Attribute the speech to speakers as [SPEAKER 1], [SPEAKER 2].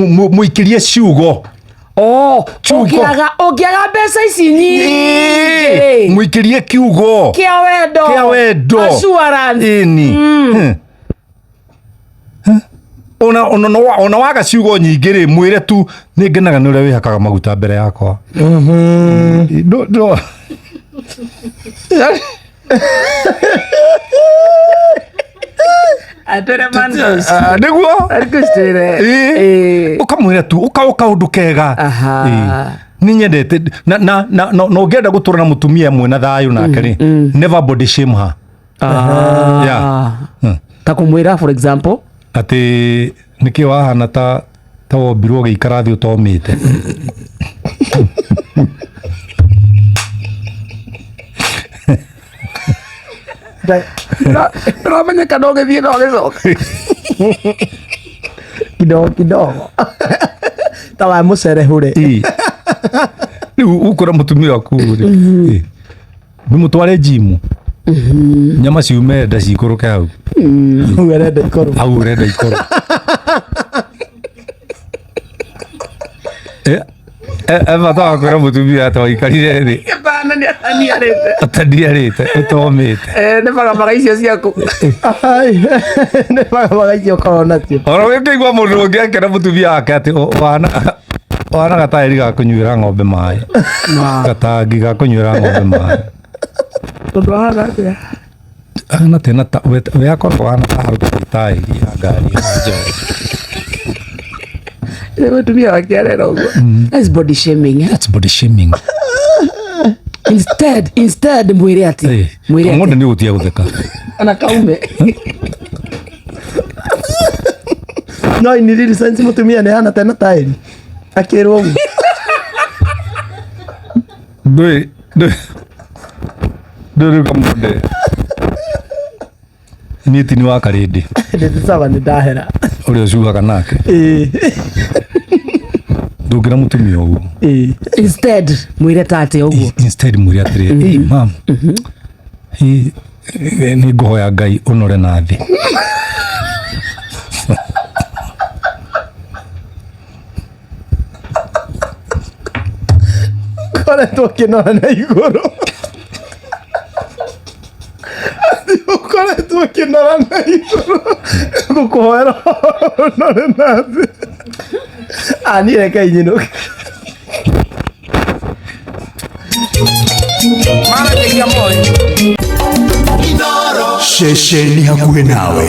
[SPEAKER 1] muikirie ciugo.
[SPEAKER 2] Ongiaga mbeca ici nyingi
[SPEAKER 1] muikirie kiugo
[SPEAKER 2] kia wendo assurance
[SPEAKER 1] ona waga ciugo nyingĩ rĩ mwĩre tu nĩ ngenaga nĩ ũrĩa wĩhakaga maguta mbere yakwa. Nĩguo ũkamwĩra tu ũkaũndũ kega. Nĩ nyendete na ũngĩenda gũtũra na mũtumia mwĩ na thayũ nake rĩ never body shame her.
[SPEAKER 2] Ta kũmwĩra for example
[SPEAKER 1] atĩ nĩkĩ wahana ta wombirwo ũgĩikara thĩ ũtomĩte.
[SPEAKER 2] Ndĩramenyeka no gĩthiĩ no gĩcoka kidogo ta wa mũcerehure.
[SPEAKER 1] Rĩu ũkora mũtumia waku rĩ ndĩmũtware jimu nyama ciume nda cikũrũke hau. Hau ũrenda ikoro. Bata wa kwĩra mũtumia atĩ waikarire thĩ ataniarĩte ũtomĩte.
[SPEAKER 2] Nĩ bagabaga icio ciaku. Nĩ bagabaga icio korwo nacio.
[SPEAKER 1] Ona wĩkĩigua mũndũ ũngĩ akĩra mũtumia wake atĩ wana gataĩri ga kũnyuĩra ng'ombe maĩ. Gatangi ga kũnyuĩra ng'ombe maĩ.
[SPEAKER 2] Tondũ wahana atĩa?
[SPEAKER 1] Ahana tena we akorwo wahana ta hau taĩri ya ngari ya njohi.
[SPEAKER 2] Mũtumia wake arera ũguo. That's body shaming.
[SPEAKER 1] That's body shaming.
[SPEAKER 2] Instead mwĩre atĩ.
[SPEAKER 1] Mũndũ nĩ ũgũtiga gũtheka.
[SPEAKER 2] Ana kaume. No in real sense mũtumia nĩ hana tena taĩri. Akĩrwo ũguo.
[SPEAKER 1] Ndũrĩ kamũnde. Niĩ ti nĩ wa karĩndĩ.
[SPEAKER 2] Ndĩ sawa nĩ ndahera.
[SPEAKER 1] Ũrĩa ũcugaga nake. Ndũngĩra mũtumia ũguo.
[SPEAKER 2] Instead mwĩre tate ũguo.
[SPEAKER 1] Instead mwĩre atĩrĩ mam nĩ ngũhoya Ngai ũnore na thĩ.
[SPEAKER 2] Koretwo kĩnora na igũrũ. Koretwo kĩnora na igũrũ. Ngũkũhoera ũnore na thĩ. Niĩ reke inyinũke.
[SPEAKER 3] Ceceni hakuhĩ nawe.